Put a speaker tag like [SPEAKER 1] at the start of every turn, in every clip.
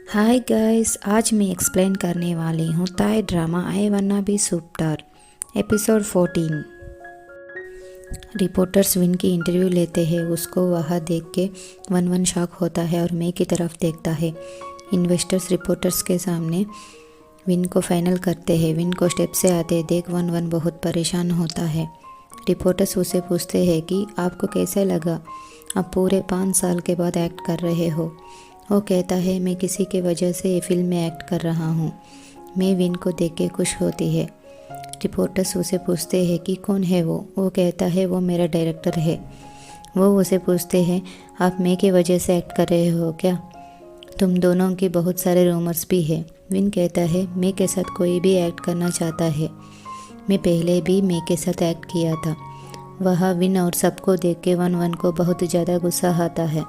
[SPEAKER 1] Hi guys, आज मैं explain करने वाली हूँ ताई drama I wanna be superstar episode 14। Reporters विन की इंटरव्यू लेते हैं। उसको वहाँ देख के वन वन शॉक होता है और मे की तरफ देखता है। इन्वेस्टर्स रिपोर्टर्स के सामने विन को फाइनल करते हैं। विन को स्टेप से आते देख वन वन बहुत परेशान होता है। रिपोर्टर्स उसे पूछते हैं कि आपको कैसा लगा, आप पूरे 5 साल के बाद एक्ट कर रहे हो। वो कहता है मैं किसी के वजह से ये फिल्म में एक्ट कर रहा हूँ। मैं विन को देख के खुश होती है। रिपोर्टर्स उसे पूछते हैं कि कौन है वो कहता है वो मेरा डायरेक्टर है। वो उसे पूछते हैं आप मैं की वजह से एक्ट कर रहे हो क्या, तुम दोनों की बहुत सारे रूमर्स भी है। विन कहता है मैं के साथ कोई भी एक्ट करना चाहता है, मैं पहले भी मैं के साथ एक्ट किया था। वह विन और सबको देख के वन वन को बहुत ज़्यादा गुस्सा आता है।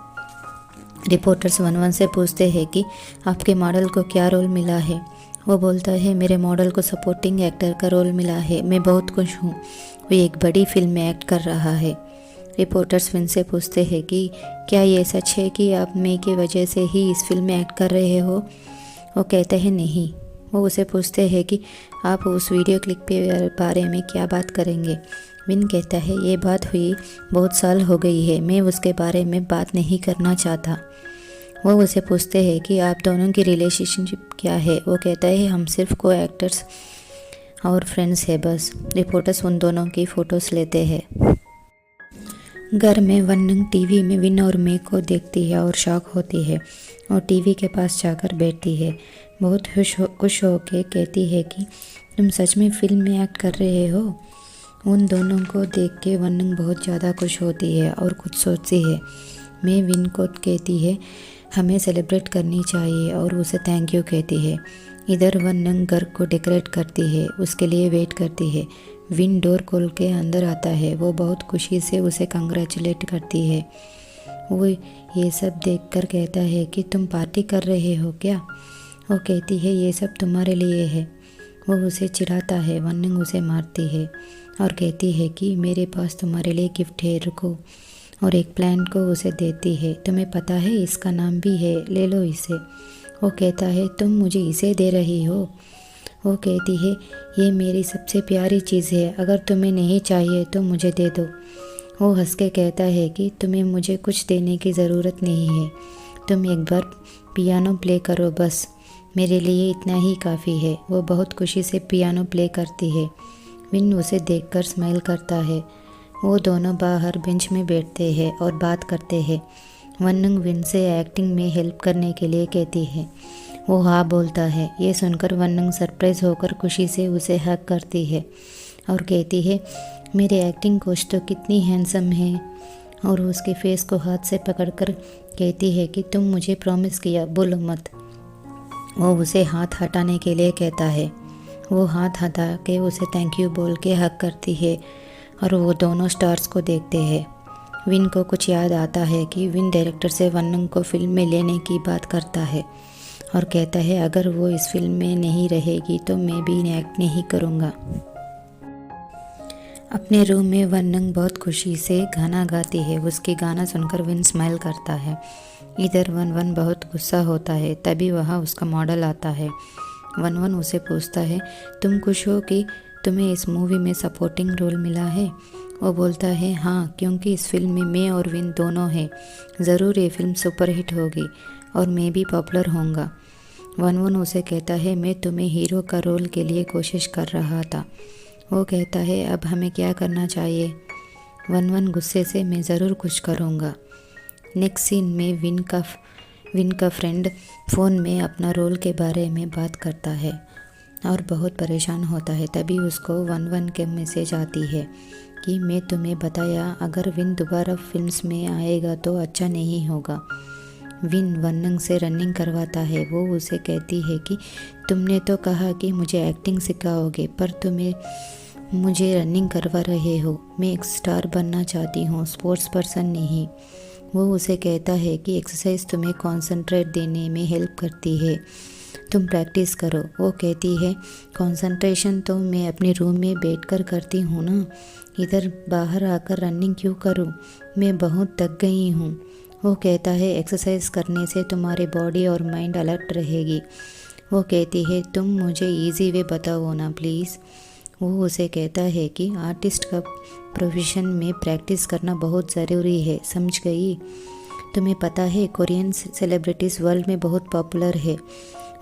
[SPEAKER 1] रिपोर्टर्स वन वन से पूछते हैं कि आपके मॉडल को क्या रोल मिला है। वो बोलता है मेरे मॉडल को सपोर्टिंग एक्टर का रोल मिला है, मैं बहुत खुश हूँ, वो एक बड़ी फिल्म में एक्ट कर रहा है। रिपोर्टर्स विन से पूछते हैं कि क्या ये सच है कि आप मे की वजह से ही इस फिल्म में एक्ट कर रहे हो। वो कहते हैं नहीं। वो उसे पूछते हैं कि आप उस वीडियो क्लिप के बारे में क्या बात करेंगे। विन कहता है ये बात हुई बहुत साल हो गई है, मैं उसके बारे में बात नहीं करना चाहता। वो उसे पूछते हैं कि आप दोनों की रिलेशनशिप क्या है। वो कहता है हम सिर्फ को एक्टर्स और फ्रेंड्स है बस। रिपोर्टर्स उन दोनों की फ़ोटोज़ लेते हैं। घर में वननंग टीवी में विन और मे को देखती है और शॉक होती है और टीवी के पास जाकर बैठती है। बहुत खुश हो के कहती है कि तुम सच में फिल्म में एक्ट कर रहे हो। उन दोनों को देख के वननंग बहुत ज़्यादा खुश होती है और कुछ सोचती है। मैं विन को कहती है हमें सेलिब्रेट करनी चाहिए और उसे थैंक यू कहती है। इधर वननंग घर को डेकोरेट करती है, उसके लिए वेट करती है। विन डोर खोल के अंदर आता है। वो बहुत खुशी से उसे कंग्रेचुलेट करती है। वो ये सब देखकर कहता है कि तुम पार्टी कर रहे हो क्या। वो कहती है ये सब तुम्हारे लिए है। वो उसे चिढ़ाता है। वननंग उसे मारती है और कहती है कि मेरे पास तुम्हारे लिए गिफ्ट है, रुको, और एक प्लांट को उसे देती है। तुम्हें पता है इसका नाम भी है, ले लो इसे। वो कहता है तुम मुझे इसे दे रही हो। वो कहती है ये मेरी सबसे प्यारी चीज़ है, अगर तुम्हें नहीं चाहिए तो मुझे दे दो। वो हंस के कहता है कि तुम्हें मुझे कुछ देने की ज़रूरत नहीं है, तुम एक बार पियानो प्ले करो बस, मेरे लिए इतना ही काफ़ी है। वो बहुत खुशी से पियानो प्ले करती है। विन उसे देखकर स्माइल करता है। वो दोनों बाहर बेंच में बैठते हैं और बात करते हैं। वननंग विन से एक्टिंग में हेल्प करने के लिए कहती है। वो हाँ बोलता है। ये सुनकर वननंग सरप्राइज होकर खुशी से उसे हक करती है और कहती है मेरे एक्टिंग कोच तो कितनी हैंडसम है, और उसके फेस को हाथ से पकड़कर कहती है कि तुम मुझे प्रॉमिस किया, बोलो मत। वो उसे हाथ हटाने के लिए कहता है। वो हाथ हटा के उसे थैंक यू बोल के हक करती है और वो दोनों स्टार्स को देखते हैं। विन को कुछ याद आता है कि विन डायरेक्टर से वननंग को फिल्म में लेने की बात करता है और कहता है अगर वो इस फिल्म में नहीं रहेगी तो मैं भी एक्ट नहीं करूँगा। अपने रूम में वननंग बहुत खुशी से गाना गाती है। उसकी गाना सुनकर विन स्माइल करता है। इधर वन वन बहुत गुस्सा होता है। तभी वहाँ उसका मॉडल आता है। वन वन उसे पूछता है तुम खुश हो कि तुम्हें इस मूवी में सपोर्टिंग रोल मिला है। वो बोलता है हाँ, क्योंकि इस फिल्म में मैं और विन दोनों हैं, ज़रूर ये फिल्म सुपरहिट होगी और मैं भी पॉपुलर होऊंगा। वन वन उसे कहता है मैं तुम्हें हीरो का रोल के लिए कोशिश कर रहा था। वो कहता है अब हमें क्या करना चाहिए। वन वन गुस्से से मैं ज़रूर कुछ करूँगा। नेक्स्ट सीन में विन का फ्रेंड फ़ोन में अपना रोल के बारे में बात करता है और बहुत परेशान होता है। तभी उसको वन वन के मैसेज आती है कि मैं तुम्हें बताया अगर विन दोबारा फिल्म्स में आएगा तो अच्छा नहीं होगा। विन वननंग से रनिंग करवाता है। वो उसे कहती है कि तुमने तो कहा कि मुझे एक्टिंग सिखाओगे, पर तुम्हें मुझे रनिंग करवा रहे हो। मैं एक स्टार बनना चाहती हूँ, स्पोर्ट्स पर्सन नहीं। वो उसे कहता है कि एक्सरसाइज तुम्हें कंसंट्रेट देने में हेल्प करती है, तुम प्रैक्टिस करो। वो कहती है कंसंट्रेशन तो मैं अपने रूम में बैठकर करती हूँ ना, इधर बाहर आकर रनिंग क्यों करूँ, मैं बहुत थक गई हूँ। वो कहता है एक्सरसाइज करने से तुम्हारी बॉडी और माइंड अलर्ट रहेगी। वो कहती है तुम मुझे इजी वे बताओ ना प्लीज़। वो उसे कहता है कि आर्टिस्ट का प्रोफेशन में प्रैक्टिस करना बहुत ज़रूरी है, समझ गई? तुम्हें पता है कोरियन सेलिब्रिटीज़ वर्ल्ड में बहुत पॉपुलर है।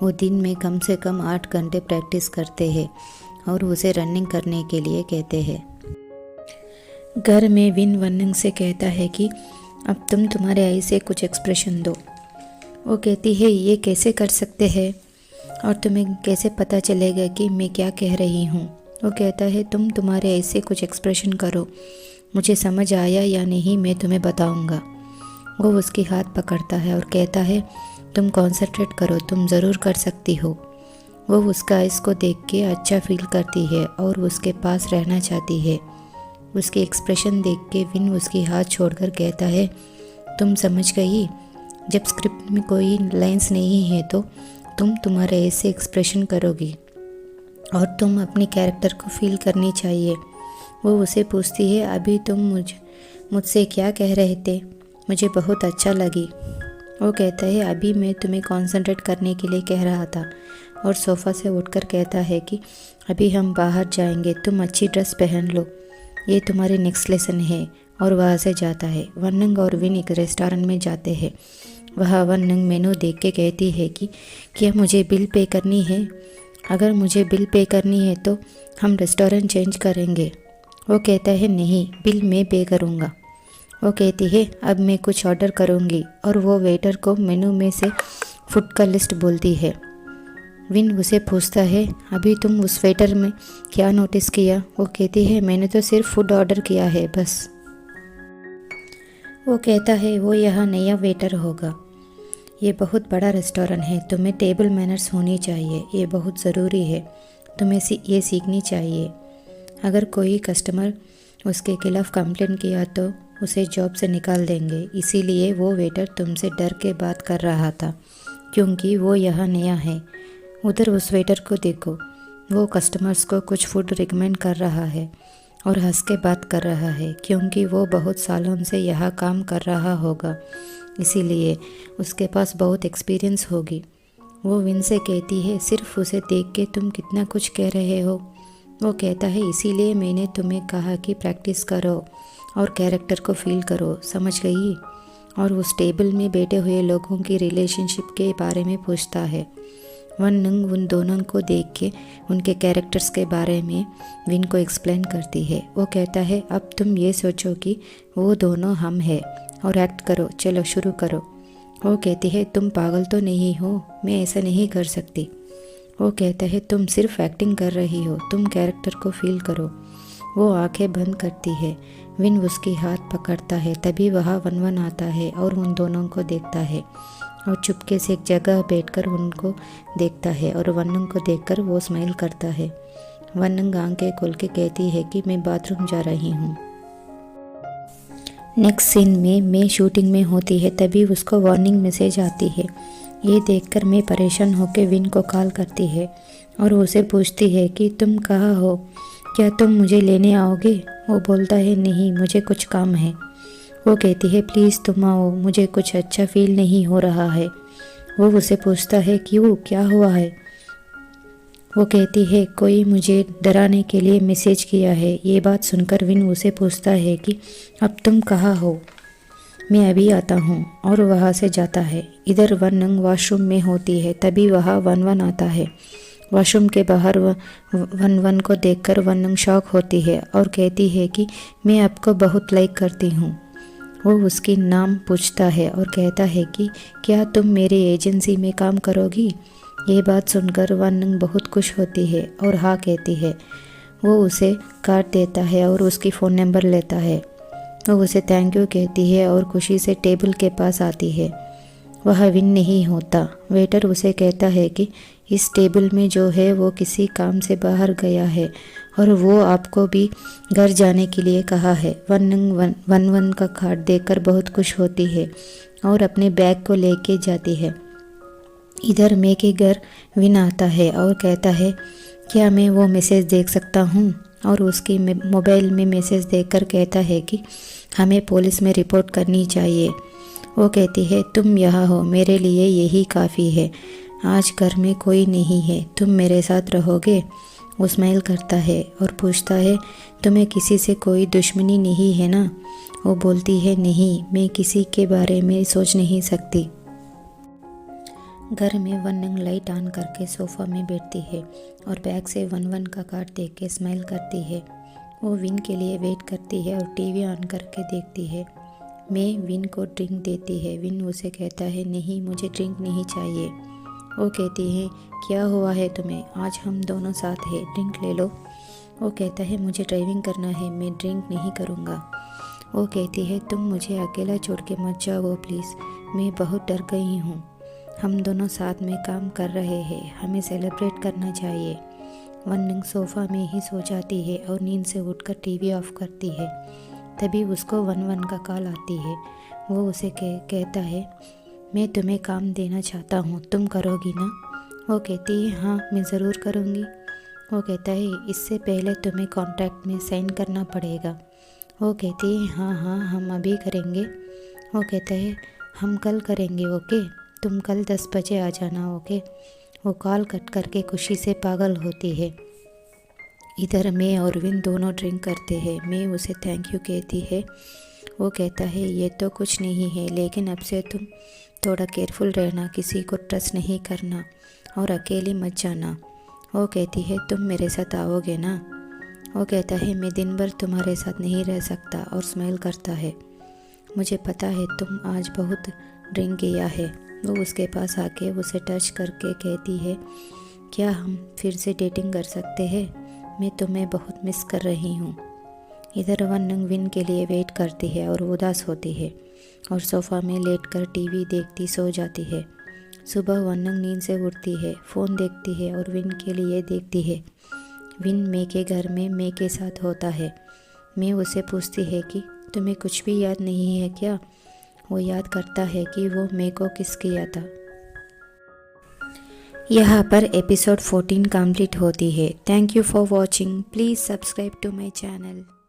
[SPEAKER 1] वो दिन में कम से कम 8 घंटे प्रैक्टिस करते हैं और उसे रनिंग करने के लिए कहते हैं। घर में विन वनिंग से कहता है कि अब तुम तुम्हारे आई से कुछ एक्सप्रेशन दो। वो कहती है ये कैसे कर सकते हैं और तुम्हें कैसे पता चलेगा कि मैं क्या कह रही हूँ? वो कहता है तुम तुम्हारे आई से कुछ एक्सप्रेशन करो, मुझे समझ आया या नहीं मैं तुम्हें बताऊँगा। वो उसकी हाथ पकड़ता है और कहता है तुम कॉन्सेंट्रेट करो, तुम ज़रूर कर सकती हो। वो उसका आइस को देख के अच्छा फील करती है और उसके पास रहना चाहती है। उसके एक्सप्रेशन देख के विन उसकी हाथ छोड़कर कहता है तुम समझ गई, जब स्क्रिप्ट में कोई लाइंस नहीं है तो तुम तुम्हारे ऐसे एक्सप्रेशन करोगी और तुम अपनी कैरेक्टर को फील करनी चाहिए। वो उसे पूछती है अभी तुम मुझसे क्या कह रहे थे? मुझे बहुत अच्छा लगी। वो कहता है अभी मैं तुम्हें कॉन्सेंट्रेट करने के लिए कह रहा था और सोफ़ा से उठकर कहता है कि अभी हम बाहर जाएंगे, तुम अच्छी ड्रेस पहन लो, ये तुम्हारी नेक्स्ट लेसन है। और वहाँ से जाता है। वनंग और विन एक रेस्टोरेंट में जाते हैं। वह वनंग मेनू देख के कहती है कि क्या मुझे बिल पे करनी है? अगर मुझे बिल पे करनी है तो हम रेस्टोरेंट चेंज करेंगे। वो कहता है नहीं, बिल मैं पे करूँगा। वो कहती है अब मैं कुछ ऑर्डर करूँगी और वो वेटर को मेनू में से फूड का लिस्ट बोलती है। विन उसे पूछता है अभी तुम उस वेटर में क्या नोटिस किया? वो कहती है मैंने तो सिर्फ फूड ऑर्डर किया है बस। वो कहता है वो यहाँ नया वेटर होगा, ये बहुत बड़ा रेस्टोरेंट है, तुम्हें टेबल मैनर्स होनी चाहिए, ये बहुत ज़रूरी है, तुम्हें ये सीखनी चाहिए। अगर कोई कस्टमर उसके खिलाफ़ कंप्लेंट किया तो उसे जॉब से निकाल देंगे, इसीलिए वो वेटर तुमसे डर के बात कर रहा था क्योंकि वो यहाँ नया है। उधर उस वेटर को देखो, वो कस्टमर्स को कुछ फूड रिकमेंड कर रहा है और हंस के बात कर रहा है क्योंकि वो बहुत सालों से यहाँ काम कर रहा होगा, इसीलिए उसके पास बहुत एक्सपीरियंस होगी। वो विन से कहती है सिर्फ उसे देख के तुम कितना कुछ कह रहे हो। वो कहता है इसीलिए मैंने तुम्हें कहा कि प्रैक्टिस करो और कैरेक्टर को फील करो, समझ गई? और उस टेबल में बैठे हुए लोगों की रिलेशनशिप के बारे में पूछता है। वनंग उन दोनों को देख के उनके कैरेक्टर्स के बारे में विन को एक्सप्लेन करती है। वो कहता है अब तुम ये सोचो कि वो दोनों हम हैं और एक्ट करो, चलो शुरू करो। वो कहती है तुम पागल तो नहीं हो, मैं ऐसा नहीं कर सकती। वो कहता है तुम सिर्फ एक्टिंग कर रही हो, तुम कैरेक्टर को फील करो। वो आंखें बंद करती है। विन उसकी हाथ पकड़ता है, तभी वह वन आता है और उन दोनों को देखता है और चुपके से एक जगह बैठकर उनको देखता है और वनंग को देखकर वो स्माइल करता है। वनंग आंखें खोल के कहती है कि मैं बाथरूम जा रही हूँ। नेक्स्ट सीन में मैं शूटिंग में होती है, तभी उसको वार्निंग मैसेज आती है। ये देखकर मैं परेशान होकर विन को कॉल करती है और उसे पूछती है कि तुम कहाँ हो, क्या तुम मुझे लेने आओगे? वो बोलता है नहीं, मुझे कुछ काम है। वो कहती है प्लीज़ तुम आओ, मुझे कुछ अच्छा फील नहीं हो रहा है। वो उसे पूछता है क्यों, क्या हुआ है? वो कहती है कोई मुझे डराने के लिए मैसेज किया है। ये बात सुनकर विन उसे पूछता है कि अब तुम कहाँ हो? मैं अभी आता हूँ, और वहाँ से जाता है। इधर वनंग वॉशरूम में होती है, तभी वहाँ वन आता है। वॉशरूम के बाहर वन को देखकर वनंग शॉक होती है और कहती है कि मैं आपको बहुत लाइक करती हूँ। वो उसकी नाम पूछता है और कहता है कि क्या तुम मेरी एजेंसी में काम करोगी? ये बात सुनकर वनंग बहुत खुश होती है और हाँ कहती है। वो उसे कार्ड देता है और उसकी फ़ोन नंबर लेता है। वो उसे थैंक यू कहती है और खुशी से टेबल के पास आती है। वह विन नहीं होता। वेटर उसे कहता है कि इस टेबल में जो है वो किसी काम से बाहर गया है और वो आपको भी घर जाने के लिए कहा है। वनंग वन का कार्ड देखकर बहुत खुश होती है और अपने बैग को लेके जाती है। इधर मे के घर विन आता है और कहता है क्या मैं वो मैसेज देख सकता हूँ? और उसकी मोबाइल में मैसेज देखकर कहता है कि हमें पुलिस में रिपोर्ट करनी चाहिए। वो कहती है तुम यहाँ हो, मेरे लिए यही काफ़ी है। आज घर में कोई नहीं है, तुम मेरे साथ रहोगे? वो स्माइल करता है और पूछता है तुम्हें किसी से कोई दुश्मनी नहीं है ना? वो बोलती है नहीं, मैं किसी के बारे में सोच नहीं सकती। घर में वननंग लाइट ऑन करके सोफ़ा में बैठती है और बैग से वन वन का कार्ड देख के स्माइल करती है। वो विन के लिए वेट करती है और टीवी ऑन करके देखती है। मैं विन को ड्रिंक देती है। विन उसे कहता है नहीं, मुझे ड्रिंक नहीं चाहिए। वो कहती है क्या हुआ है तुम्हें, आज हम दोनों साथ हैं, ड्रिंक ले लो। वो कहता है मुझे ड्राइविंग करना है, मैं ड्रिंक नहीं करूँगा। वो कहती है तुम मुझे अकेला छोड़ के मत जाओ प्लीज़, मैं बहुत डर गई हूँ। हम दोनों साथ में काम कर रहे हैं, हमें सेलिब्रेट करना चाहिए। वननंग सोफ़ा में ही सो जाती है और नींद से उठकर टीवी ऑफ करती है। तभी उसको वन वन का कॉल आती है। वो उसे कहता है मैं तुम्हें काम देना चाहता हूँ, तुम करोगी ना? वो कहती है हाँ, मैं ज़रूर करूँगी। वो कहता है इससे पहले तुम्हें कॉन्ट्रैक्ट में साइन करना पड़ेगा। वो कहती है हाँ हाँ, हम अभी करेंगे। वो कहता है हम कल करेंगे, ओके? तुम कल 10 बजे आ जाना, ओके? वो कॉल कट करके खुशी से पागल होती है। इधर मैं और विन दोनों ड्रिंक करते हैं। मैं उसे थैंक यू कहती है। वो कहता है ये तो कुछ नहीं है, लेकिन अब से तुम थोड़ा केयरफुल रहना, किसी को ट्रस्ट नहीं करना और अकेली मत जाना। वो कहती है तुम मेरे साथ आओगे ना? वो कहता है मैं दिन भर तुम्हारे साथ नहीं रह सकता और स्माइल करता है। मुझे पता है तुम आज बहुत ड्रिंक किया है। वो उसके पास आके उसे टच करके कहती है क्या हम फिर से डेटिंग कर सकते हैं? मैं तुम्हें बहुत मिस कर रही हूँ। इधर वननंग विन के लिए वेट करती है और उदास होती है और सोफ़ा में लेटकर टीवी देखती सो जाती है। सुबह वननंग नींद से उठती है, फ़ोन देखती है और विन के लिए देखती है। विन मे के घर में मे के साथ होता है। मे उसे पूछती है कि तुम्हें कुछ भी याद नहीं है क्या? वो याद करता है कि वो मे को किस किया था। यहाँ पर एपिसोड 14 कंप्लीट होती है। Thank you for watching. Please subscribe to my channel.